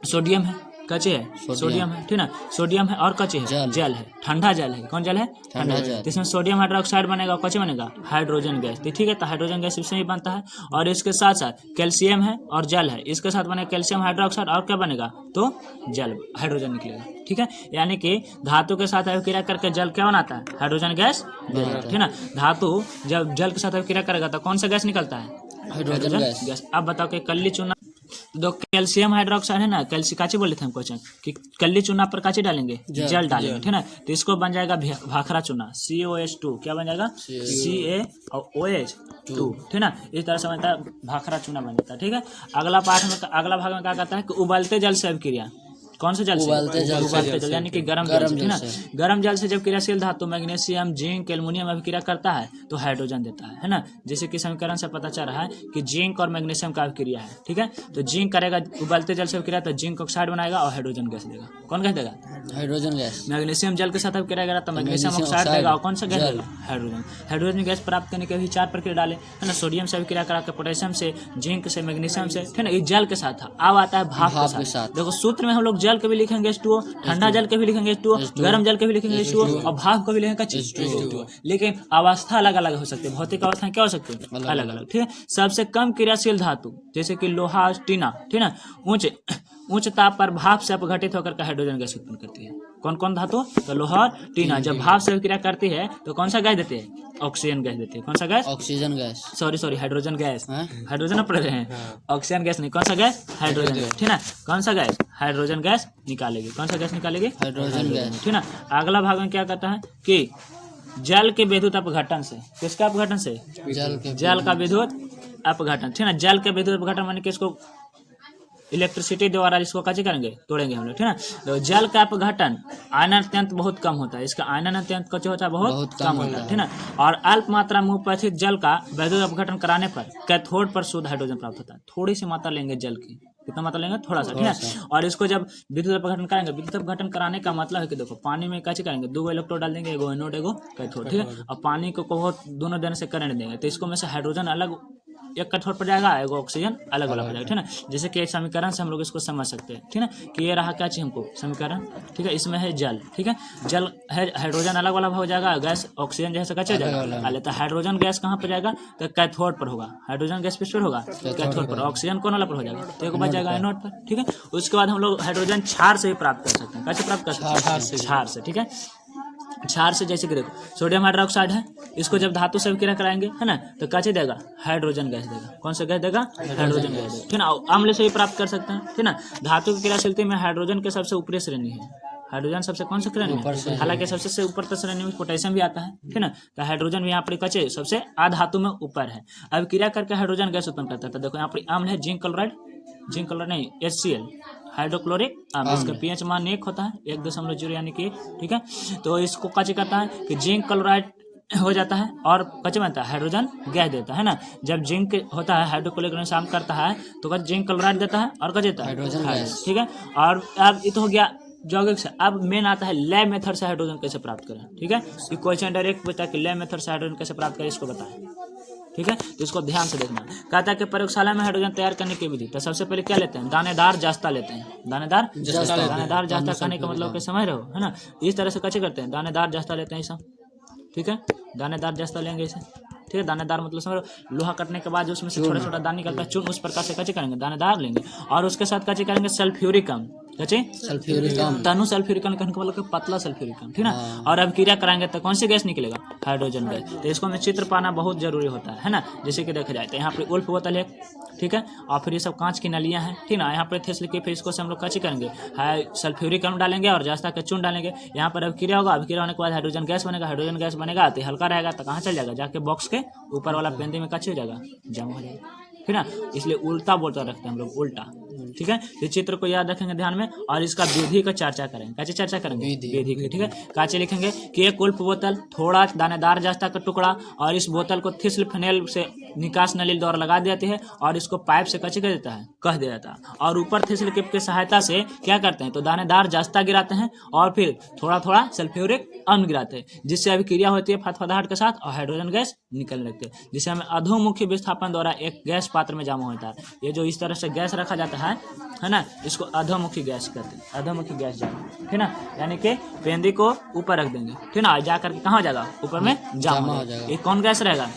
सोडियम है, कच्चे है, सोडियम है, ठीक ना। सोडियम है और कच्चे है, जल है, ठंडा जल है। कौन जल है, ठंडा जल। तो इसमें सोडियम हाइड्रोक्साइड बनेगा और कच्चे बनेगा हाइड्रोजन गैस, ठीक है। तो हाइड्रोजन गैस इसमें ही बनता है। और इसके साथ साथ कैल्शियम है और जल है, इसके साथ बनेगा कैल्शियम हाइड्रोक्साइड, और क्या बनेगा, तो जल, हाइड्रोजन निकलेगा, ठीक है। यानी कि धातु के साथ अभिक्रिया करके जल क्या बनाता है, हाइड्रोजन गैस बनाता है, ठीक ना। धातु जब जल के साथ अभिक्रिया करेगा तो कौन सा गैस निकलता है, हाइड्रोजन गैस। अब बताओ कि कल्ली चूना, दो कैल्शियम हाइड्रोक्साइड है ना, काची बोले थे हम क्वेश्चन कि कल्ली चूना पर काची डालेंगे, जल डालेंगे, ठीक ना। तो इसको बन जाएगा भाखरा चूना, COH2, क्या बन जाएगा, CaOH2, ठीक ना। इस तरह से बनता है भाखरा चूना बन जाता है, ठीक है। अगला अगला भाग में क्या कहता है कि उबलते जल से अभिक्रिया, कौन से जल से, उबलते जल यानी कि गर्म जल, ठीक ना। गर्म जल से जब क्रियाशील धातु मैग्नीशियम, जिंक, एल्युमिनियम अभिक्रिया करता है तो हाइड्रोजन देता है ना। जैसे कि समीकरण से पता चल रहा है कि जिंक और मैग्नीशियम का अभिक्रिया है, ठीक है। तो जिंक करेगा उबलते जल से अभिक्रिया तो जिंक ऑक्साइड बनाएगा और हाइड्रोजन गैस देगा। कौन गैस देगा, हाइड्रोजन गैस। मैग्नीशियम जल के साथ अभिक्रिया करेगा तो मैग्नीशियम ऑक्साइड देगा, और कौन सा गैस देगा, हाइड्रोजन। हाइड्रोजन गैस प्राप्त करने के भी 4 प्रक्रिया डाले, है ना। सोडियम से अभिक्रिया करा के, पोटेशियम से, जिंक से, मैग्नीशियम से, ठीक ना। ये जल के साथ था। अब आता है भाप के साथ। देखो सूत्र में हम लोग जल के भी लिखेंगे H2O, ठंडा जल के भी लिखेंगे H2O, गर्म जल के भी लिखेंगे H2O, और भाप को भी लिखेंगे H2O। लेकिन अवस्था अलग अलग हो सकती है, भौतिक अवस्था क्या हो सकती है, अलग अलग, ठीक है। सबसे कम क्रियाशील धातु जैसे कि लोहा, टीना, ठीक ना, उच्च ताप पर भाप से अपघटित होकर हाइड्रोजन गैस उत्पन्न करती है। कौन कौन धातु? तो लोहा और टीना। जब भाप से क्रिया करती है तो कौन सा गैस देते हैं? ऑक्सीजन गैस देते हैं। कौन सा gas? Oxygen gas. Sorry hydrogen gas. Hydrogen पढ़ रहे हैं, ऑक्सीजन गैस नहीं। कौन सा गैस? हाइड्रोजन गैस, ठीक ना। कौन सा गैस? हाइड्रोजन गैस निकालेगी। कौन सा गैस निकालेगी? हाइड्रोजन गैस, ठीक ना। अगला भाग में क्या कहता है कि जल के विद्युत अपघटन से, किसका अपघटन से? जल का विद्युत अपघटन, ठीक ना। जल के विद्युत अपघटन माने कि इसको इलेक्ट्रिसिटी द्वारा इसको कैसे करेंगे? तोड़ेंगे हम लोग, ठीक ना। तो जल का अपघटन आयनन अत्यंत बहुत कम होता है, इसका आयनन अत्यंत कैसे होता है? बहुत कम होता है, ठीक ना। और अल्प मात्रा में उपस्थित जल का विद्युत अपघटन कराने पर कैथोड पर शुद्ध हाइड्रोजन प्राप्त होता है। थोड़ी सी मात्रा लेंगे जल की, कितना मात्रा लेंगे? थोड़ा सा, ठीक है। और इसको जब विद्युत अपघटन करेंगे, विद्युत अपघटन कराने का मतलब है कि देखो पानी में कैसे करेंगे? 2 इलेक्ट्रोड डाल देंगे, एगो एनोड एगो कैथोड, ठीक है। और पानी को बहुत दोनों देने से करंट देंगे, तो इसको में से हाइड्रोजन अलग एक कैथोड पर जाएगा, एगो ऑक्सीजन अलग अलग हो जाएगा, ठीक है। जैसे कि समीकरण से हम लोग इसको समझ सकते हैं, ठीक है। कि ये रहा क्या चाहिए हमको? समीकरण, ठीक है। इसमें है जल, ठीक है। जल है, हाइड्रोजन अलग वाला हो जाएगा, गैस ऑक्सीजन जैसे कैसे जाएगा? तो हाइड्रोजन गैस कहाँ पर जाएगा? तो कैथोड पर होगा। हाइड्रोजन गैस किस पर होगा? कैथोड पर। ऑक्सीजन कौन वाला पर हो जाएगा? तो एक बच जाएगा एनोड पर, ठीक है। उसके बाद हम लोग हाइड्रोजन क्षार से भी प्राप्त कर सकते हैं। कैसे प्राप्त कर सकते हैं? क्षार से, ठीक है। क्षार से जैसे कि देखो सोडियम हाइड्रोक्साइड है, इसको जब धातु से क्रिया कराएंगे, है ना, तो कैसे देगा? हाइड्रोजन गैस देगा। कौन सा गैस देगा? हाइड्रोजन गैस देगा, ठीक ना। अम्ल से भी प्राप्त कर सकते हैं, ठीक ना। धातु की क्रियाशीलता में हाइड्रोजन के सबसे ऊपरी श्रेणी है। हाइड्रोजन सबसे कौन सा श्रेणी है? हालांकि सबसे ऊपर तक श्रेणी में पोटेशियम भी आता है, ठीक ना। तो हाइड्रोजन भी यहाँ पर कचे सबसे आधातु में ऊपर है। अब क्रिया करके हाइड्रोजन गैस उत्पन्न करता है। तो देखो यहाँ पर अम्ल है जिंक क्लोराइड, जिंक क्लोराइड नहीं HCl, हाइड्रोक्लोरिक अम्ल। इसका पीएच मान 1 होता है, 1.0 यानी कि, ठीक है। तो इसको कैसे करता है कि जिंक क्लोराइड हो जाता है और कैसे बनता है? हाइड्रोजन गैस देता है ना। जब जिंक होता है हाइड्रोक्लोरिक शाम करता है तो जिंक क्लोराइड देता है और क्या देता है? हाइड्रोजन गैस, ठीक है। और अब ये तो हो गया यौगिक से। अब मेन आता है लैब मेथड से हाइड्रोजन कैसे प्राप्त करें, ठीक है। ये क्वेश्चन डायरेक्ट पूछता है कि लैब मेथड से हाइड्रोजन कैसे प्राप्त करें, इसको बताएं, ठीक है। तो इसको ध्यान से देखना। कहता है कि प्रयोगशाला में हाइड्रोजन तैयार करने की विधि। तो सबसे पहले क्या लेते हैं? दानेदार जस्ता लेते हैं। दानेदार जस्ता कहने का मतलब क्या समझ रहे हो, है ना। इस तरह से कैसे करते हैं? दानेदार जस्ता लेते हैं ऐसा, ठीक है। दानेदार जस्ता लेंगे ऐसे, ठीक है। दानेदार मतलब समझ लो, लोहा कटने के बाद उसमें से छोटा छोटा दाना निकलता है, चून, उस प्रकार से कैसे करेंगे? दानेदार लेंगे। और उसके साथ कैसे करेंगे? सल्फ्यूरिक अम्ल, तनु सल्फ्यूरिक अम्ल कहने का मतलब पतला सल्फ्यूरिक अम्ल, ठीक ना। और अब क्रिया कराएंगे तो कौन सी गैस निकलेगा? Hydrogen gas. तो इसको हमें चित्र पाना बहुत जरूरी होता है ना। जैसे कि देखा जाए तो यहाँ पे उल्फ बोतल है, ठीक है। और फिर ये सब कांच की नलियाँ हैं, ठीक ना। यहाँ पर थेस लिखे, फिर इसको से हम लोग कैसे करेंगे? सल्फ्यूरिक अम्ल डालेंगे और जस्ता का चून डालेंगे। यहाँ पर अब क्रिया होगा, अब क्रिया होने के बाद हाइड्रोजन गैस बनेगा। हाइड्रोजन गैस बनेगा तो हल्का रहेगा, तो कहाँ चल जाएगा? जाके बॉक्स के ऊपर वाला पेंदी में कैसे हो जाएगा? जमा हो जाएगा, ठीक ना। इसलिए उल्टा बोतल रखते हैं हम लोग, उल्टा, ठीक है। इस चित्र को याद रखेंगे ध्यान में। और इसका विधि का चर्चा करेंगे। कैसे चर्चा करेंगे? विधि की, ठीक है। कैसे लिखेंगे कि एक उल्फ बोतल, थोड़ा दानेदार जस्ता का टुकड़ा, और इस बोतल को थिस्ल फेनेल से निकास नली द्वारा लगा देती है और इसको पाइप से कैसे कर देता है? कह दे देता है। और ऊपर थिस्ल किप की सहायता से क्या करते हैं? तो दानेदार जस्ता गिराते हैं और फिर थोड़ा थोड़ा सल्फ्यूरिक अम्ल गिराते हैं, जिससे अभी क्रिया होती है फदफदाहट के साथ और हाइड्रोजन गैस निकलने लगती है, जिसे हमें अधोमुखी विस्थापन द्वारा एक गैस पात्र में जमा होता है। ये जो इस तरह से गैस रखा जाता है ना, इसको अधोमुखी गैस कहते हैं। अधोमुखी गैस जमा, ठीक ना। यानी कि पेंदी को ऊपर रख देंगे, ठीक ना। जा करके कहाँ हो जाएगा? ऊपर में जमा हो जाएगा। ये कौन गैस रहेगा?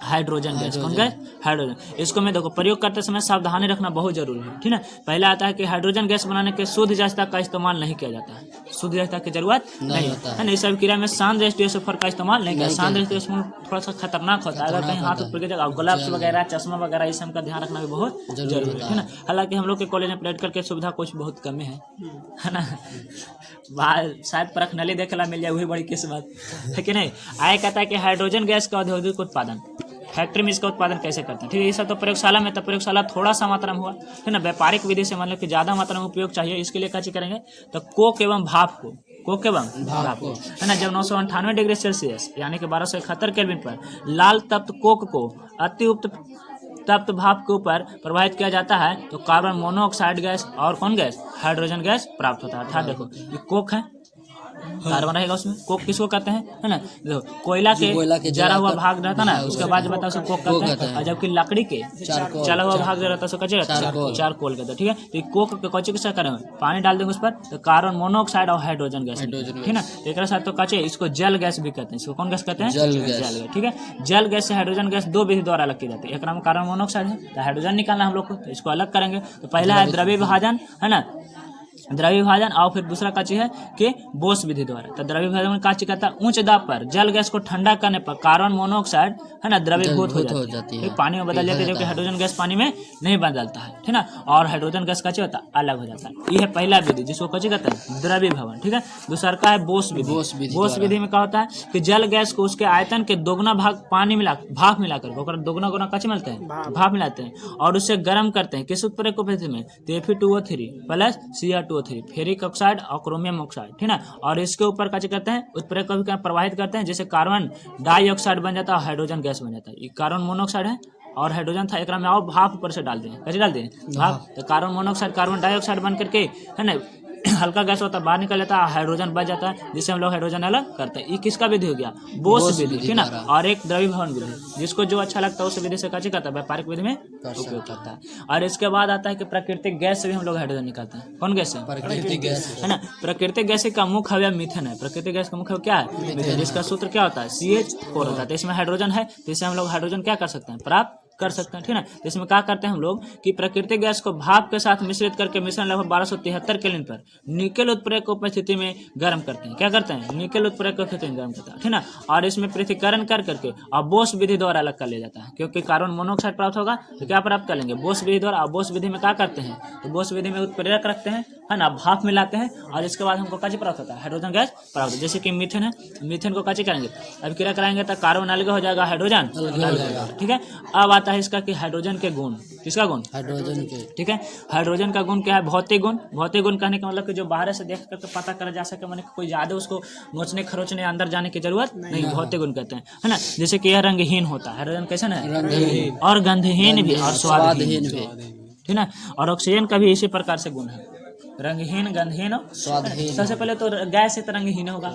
Hydrogen gas. कौन गैस? हाइड्रोजन। इसको मैं देखो प्रयोग करते समय सावधानी रखना बहुत जरूरी है, ठीक है। पहले आता है कि हाइड्रोजन गैस बनाने के शुद्ध जस्ता का इस्तेमाल नहीं किया जाता है। शुद्ध जस्ता की जरूरत नहीं है ना। इस सब क्रिया में शांत रेस्टियोसफर का इस्तेमाल नहीं किया। शांत रेस्टियोसफर थोड़ा सा खतरनाक होता है, अगर कहीं हाथ ऊपर गिर जाएगा। ग्लव्स वगैरह, चश्मा वगैरह, इस सब का ध्यान रखना भी बहुत जरूरी है ना। हालांकि हम लोग के कॉलेज में प्रैक्टिकल की सुविधा कुछ बहुत कम है ना। शायद परख नली देखेला मिल जाए, वही बड़ी किस्मत है कि नहीं। आए कहता है कि हाइड्रोजन गैस का औद्योगिक उत्पादन, फैक्ट्री में इसका उत्पादन कैसे करते हैं, ठीक है। ये सब तो प्रयोगशाला में, तो प्रयोगशाला थोड़ा सा मात्रा में हुआ, है ना। व्यापारिक विधि से मतलब कि ज्यादा मात्रा में उपयोग चाहिए, इसके लिए कैसे करेंगे? तो कोक एवं भाप को, कोक एवं भाप को, है ना। जब 998 डिग्री सेल्सियस यानी कि 1271 केल्विन पर लाल तप्त कोक को अति तप्त भाप के ऊपर प्रवाहित किया जाता है तो कार्बन मोनोऑक्साइड गैस और कौन गैस? हाइड्रोजन गैस प्राप्त होता है। अर्थात देखो ये कोक है, कार्बन रहेगा उसमें। कोक किसको कहते हैं, है ना। देखो कोयला के जला हुआ भाग रहता ना, उसके बाद बताओ उसको कोक कहते हैं। और जबकि लकड़ी के जला हुआ भाग जो रहता है उसको कैसे रहता है? चारकोल कहते हैं, ठीक है। तो कोक के कच्चे कैसे करेंगे? पानी डाल देंगे उस पर तो कार्बन मोनोऑक्साइड और हाइड्रोजन गैस, ठीक है। एक साथ तो कच्चे इसको जल गैस भी कहते हैं। इसको कौन गैस कहते हैं? जल गैस, ठीक है। जल गैस से हाइड्रोजन गैस दो विधि द्वारा अलग की जाती है। एक नाम कार्बन मोनोऑक्साइड है, तो हाइड्रोजन निकालना हम लोग को, तो इसको अलग करेंगे। तो पहला है द्रव्य विभाजन, है ना। द्रव्य विभाजन। और फिर दूसरा का चीज है कि बोस विधि द्वारा। तो द्रव्य विभाजन में का चीज कहता है उच्च दाब पर जल गैस को ठंडा करने पर कार्बन मोनोऑक्साइड है ना द्रवीभूत हो जाती है, पानी में बदल जाती है, जबकि हाइड्रोजन गैस पानी में नहीं बदलता है, ठीक ना। और हाइड्रोजन गैस का चीज होता है अलग हो जाता है। ये है पहला विधि जिसको कची कहते हैं द्रव्य विभाजन, ठीक है। दूसरा का है बोस विधि। बोस विधि में क्या होता है कि जल गैस को उसके आयतन के दोगुना भाग पानी मिला भाप मिलाकर दोगुना गुना कची मिलते हैं भाप मिलाते हैं और उससे गर्म करते हैं। किस उत्प्रेरक उपस्थिति में Fe2O3 plus Cr2O3 ferric oxide और क्रोमियम ऑक्साइड, ठीक ना। और इसके ऊपर क्या करते हैं उत्प्रेरक को भी प्रवाहित करते हैं, जैसे कार्बन डाइऑक्साइड बन जाता है, हाइड्रोजन गैस बन जाता है। ये कार्बन मोनोऑक्साइड है और हाइड्रोजन था, एक में और भाप ऊपर से डालते हैं, कैसे डालते हैं भाप। तो कार्बन मोनोऑक्साइड कार्बन डाइऑक्साइड बन करके है ना हल्का गैस होता है बाहर निकल जाता है, हाइड्रोजन बच जाता है, जिससे हम लोग हाइड्रोजन अलग करते हैं। ये किसका विधि हो गया बोस विधि, ठीक ना। और एक द्रव्य विभाजन विधि, जिसको जो अच्छा लगता है उस विधि से क्या करता है व्यापारिक विधि में उपयोग करता है। और इसके बाद आता है कि प्राकृतिक गैस से भी हम लोग हाइड्रोजन निकालते हैं। कौन गैस है प्राकृतिक गैस, है ना। प्राकृतिक गैस का मुख्य अवयव मीथेन है। प्राकृतिक गैस का मुख्य क्या है मीथेन, जिसका सूत्र क्या होता है CH4 होता है। तो इसमें हाइड्रोजन है, तो इससे हम लोग हाइड्रोजन क्या कर सकते हैं प्राप्त कर सकते हैं, ठीक है। तो इसमें क्या करते हैं हम लोग कि प्राकृतिक गैस को भाप के साथ मिश्रित करके मिश्रण लगभग 1273 केल्विन पर निकेल उत्प्रेरक उपस्थिति में गर्म करते हैं। क्या करते हैं निकेल उत्प्रेरक उपस्थिति में गर्म करते हैं, ठीक ना। और इसमें पृथक्करण कर करके और बोस विधि द्वारा अलग कर लिया जाता है, क्योंकि कार्बन मोनोऑक्साइड प्राप्त होगा तो क्या प्राप्त कर लेंगे बोस विधि द्वारा। बोस विधि में क्या करते हैं तो बोस विधि में उत्प्रेरक रखते हैं, है ना, भाप मिलाते हैं और इसके बाद हमको काची प्राप्त होता है हाइड्रोजन गैस प्राप्त होता है। जैसे कि मीथेन है, मीथेन को काची करेंगे अब क्रिया कराएंगे तो कार्बन अलग हो जाएगा, हाइड्रोजन ठीक है। अब आता है इसका कि हाइड्रोजन के गुण, किसका गुण हाइड्रोजन के, ठीक है। हाइड्रोजन का गुण क्या है भौतिक गुण। भौतिक गुण कहने का मतलब कि जो बाहर से देख करके पता करा जा सके, माने कोई ज्यादा उसको नोचने खरोचने अंदर जाने की जरूरत नहीं, भौतिक गुण कहते हैं, है ना। जैसे कि यह रंगहीन होता है, हाइड्रोजन कैसा है और गंधहीन भी और स्वादहीन भी, ठीक है। और ऑक्सीजन का भी इसी प्रकार से गुण है, रंगहीन गंधहीन स्वादहीन। सबसे पहले तो गैस से तो रंगहीन होगा,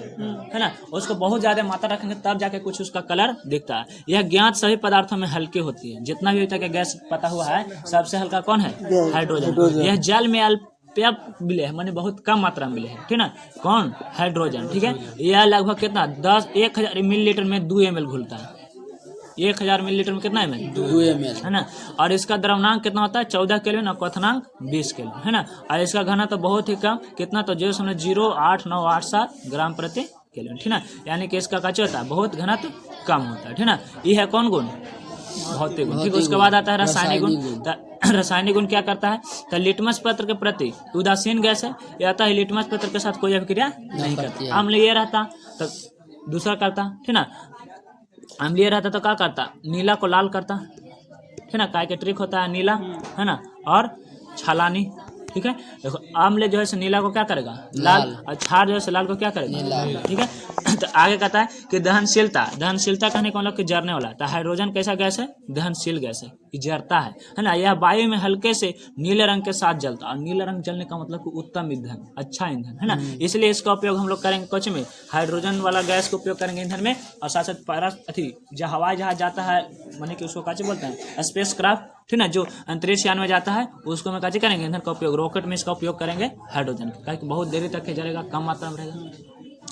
है ना। उसको बहुत ज्यादा मात्रा रखेंगे तब जाके कुछ उसका कलर दिखता है। यह ज्ञात सभी पदार्थों में हल्की होती है, जितना भी होता है गैस पता हुआ है सबसे हल्का कौन है हाइड्रोजन। यह जल में अल्प मिले है, माने बहुत कम मात्रा में मिले है, ठीक ना। कौन हाइड्रोजन, ठीक है। यह लगभग कितना 1000 मिलीलीटर में 2 ml घुलता है। 1000 मिलीलीटर में कितना ml 2 ml, है ना। और इसका द्रवनांक कितना होता है 14 केल्विन और क्वथनांक 20 केल्विन, है ना। और इसका घनत्व तो बहुत ही कम, कितना तो 0.08987 ग्राम प्रति केल्विन, ठीक ना। यानी कि इसका क्या होता है बहुत घनत्व कम होता है, ठीक ना। ये है कौन गुण भौतिक गुण, ठीक। उसके बाद आता है रासायनिक गुण। रासायनिक गुण क्या करता है तो लिटमस पत्र के प्रति उदासीन गैस है, यह आता है लिटमस पत्र के साथ कोई अभिक्रिया नहीं करती। अम्ल ये रहता तो दूसरा करता, ठीक ना। अम्लीय रहता तो क्या करता नीला को लाल करता, ठीक ना। काय के ट्रिक होता है नीला, है ना, और छालानी, ठीक है। देखो अम्ल जो है नीला को क्या करेगा लाल, और क्षार जो है लाल को क्या करेगा, ठीक है। तो आगे कहता है कि दहनशीलता, दहनशीलता कहने का मतलब कि जरने वाला। तो हाइड्रोजन कैसा गैस है दहनशील गैस है, जरता है ना। यह वायु में हल्के से नीले रंग के साथ जलता है, और नीले रंग जलने का मतलब कि उत्तम ईंधन, अच्छा ईंधन, है ना। इसलिए इसका उपयोग हम लोग करेंगे कुछ में हाइड्रोजन वाला गैस का उपयोग करेंगे ईंधन में। और साथ साथ जब हवाई जहाज जाता है माने कि उसको काचे बोलते हैं स्पेस क्राफ्ट, ठीक ना, जो अंतरिक्ष यान में जाता है उसको में काचे करेंगे ईंधन का उपयोग। रॉकेट में इसका उपयोग करेंगे हाइड्रोजन का, क्योंकि बहुत देरी तक जलेगा, कम मात्रा में रहेगा,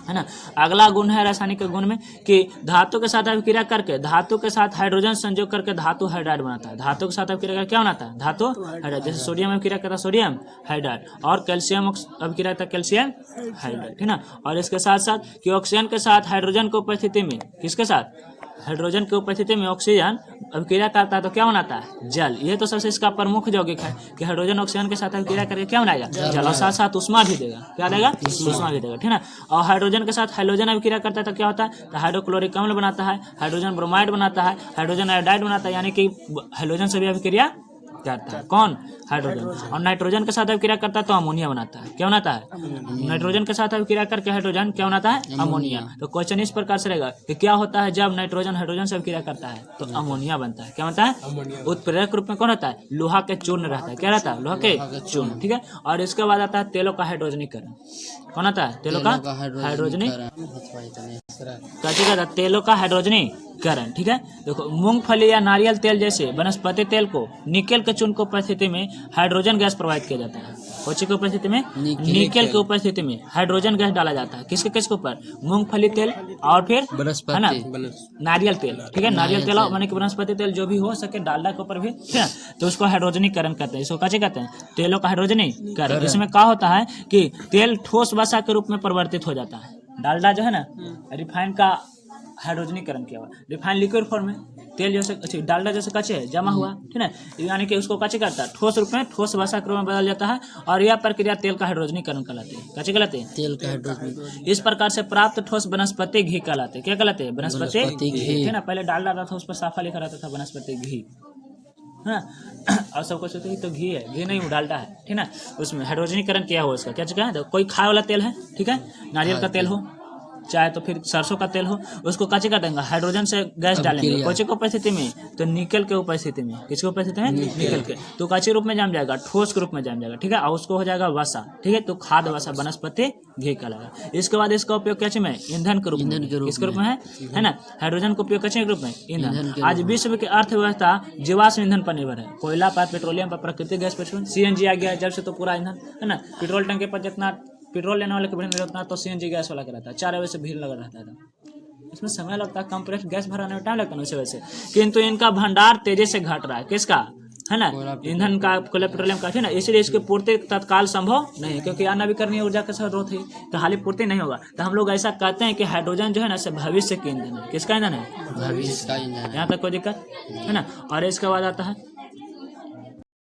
है ना। अगला गुण है रासायनिक गुण में कि धातु के साथ अभिक्रिया करके धातु के साथ हाइड्रोजन संयोग करके धातु हाइड्राइड बनाता है। धातु के साथ अभिक्रिया करके क्या बनाता है धातु हाइड्राइड। जैसे सोडियम अभिक्रिया करता है सोडियम हाइड्राइड, और कैल्शियम अभिक्रिया करता है कैल्शियम हाइड्राइड, है ना। और इसके साथ साथ कि ऑक्सीजन के साथ हाइड्रोजन की उपस्थिति में, किसके साथ हाइड्रोजन की उपस्थिति में ऑक्सीजन अभिक्रिया करता है तो क्या बनाता है जल। ये तो सबसे इसका प्रमुख यौगिक है कि हाइड्रोजन ऑक्सीजन के साथ अभिक्रिया करके क्या बनाएगा जल, और साथ साथ उष्मा भी देगा, क्या देगा उष्मा भी देगा, ठीक है। और हाइड्रोजन के साथ हाइड्रोजन अभिक्रिया करता है तो क्या होता है तो हाइड्रोक्लोरिक अम्ल बनाता है, हाइड्रोजन ब्रोमाइड बनाता है, हाइड्रोजन आयोडाइड बनाता है, यानी कि हाइड्रोजन से भी अभिक्रिया करता है कौन हाइड्रोजन। और नाइट्रोजन के साथ अभिक्रिया करता है तो अमोनिया बनाता है, क्या बनाता है नाइट्रोजन के साथ अभिक्रिया करके हाइड्रोजन क्या बनाता है अमोनिया। तो क्वेश्चन इस प्रकार से रहेगा कि क्या होता है जब नाइट्रोजन हाइड्रोजन से अभिक्रिया करता है तो अमोनिया बनता है, क्या बनता है उत्प्रेरक रूप में कौन होता है लोहा के चूर्ण रहता है, क्या रहता है लोहा के चूर्ण, ठीक है। और इसके बाद आता है तेलों का हाइड्रोजनीकरण, कौन आता है तेलों का हाइड्रोजनीकरण, तेलों का हाइड्रोजनीकरण, ठीक है। देखो मूंगफली या नारियल तेल जैसे वनस्पति तेल को निकेल के चूर्ण को उपस्थिति में हाइड्रोजन गैस प्रवाहित किया जाता है। कोची की उपस्थिति में, निकेल की उपस्थिति में हाइड्रोजन गैस डाला जाता है। किसके किसके ऊपर? मूंगफली तेल और फिर है ना नारियल तेल, ठीक है, नारियल तेल माने कि वनस्पति तेल जो भी हो सके, डालडा के ऊपर भी, ठीक है, तो उसको हाइड्रोजनीकरण कहते हैं। इसको कैसे कहते हैं? तेलों का हाइड्रोजनीकरण। इसमें क्या होता है कि तेल ठोस वसा के रूप में परिवर्तित हो जाता है। डालडा जो है ना रिफाइन का हाइड्रोजनीकरण किया हुआ, रिफाइन लिक्विड फॉर्म में, तेल जैसे डालडा जैसे कच्चे है जमा हुआ, ठीक है, यानी कि उसको कच्चे करता है, ठोस रूप में, ठोस वसा के रूप में बदल जाता है, और यह प्रक्रिया तेल का हाइड्रोजनीकरण कहलाती है। कच्चे कहलाते हैं तेल का हाइड्रोजन। इस प्रकार से प्राप्त ठोस वनस्पति घी कहलाते हैं। क्या कहलाते हैं? वनस्पति घी, है ना। पहले डालडा था उस पर साफा लिखा रहता था वनस्पति घी, हाँ और सबको सोचते हैं तो घी है, घी नहीं डालडा है, ठीक है, उसमें हाइड्रोजनीकरण किया हुआ उसका। क्या चुका है? तो कोई खाए वाला तेल है, ठीक है, नारियल का तेल हो चाहे तो फिर सरसों का तेल हो, उसको कच्चे कर देंगे, हाइड्रोजन से गैस डालेंगे, कच्चे की उपस्थिति में, तो निकल के उपस्थिति में, किसकी उपस्थिति में? निकल के, तो कच्चे रूप में जम जाएगा, ठोस के रूप में जम जाएगा, ठीक है, और उसको हो जाएगा वसा, ठीक है, तो खाद वसा वनस्पति घी कहलाएगा। इसके बाद इसका उपयोग कैसे में? ईंधन के रूप में, किसके रूप में है ना, हाइड्रोजन का उपयोग कैसे के रूप में? ईंधन। आज विश्व की अर्थव्यवस्था जीवाश्म ईंधन पर निर्भर है, कोयला पर, पेट्रोलियम पर, प्राकृतिक गैस पर, सीएनजी आ गया जब से, तो पूरा ईंधन है ना। पेट्रोल टंकी पर जितना पेट्रोल लेने वाले की भीड़ नहीं रहता, तो सीएनजी गैस वाला का रहता है, 4 बजे से भीड़ लगा रहता था। इसमें समय लगता है, कंप्रेस्ड गैस भराने में टाइम लगता है उसी वजह से, किंतु इनका भंडार तेजी से घट रहा है। किसका? है ना, ईंधन का, कोयला पेट्रोलियम का, है ना, इसलिए इसकी पूर्ति तत्काल संभव नहीं है, क्योंकि नवीकरणीय ऊर्जा का जरूरत है, तो हाल ही पूर्ति नहीं होगा। तो हम लोग ऐसा कहते हैं कि हाइड्रोजन जो है ना भविष्य के ईंधन है। किसका ईंधन है? भविष्य का ईंधन। यहाँ तक कोई दिक्कत है ना। और इसके बाद आता है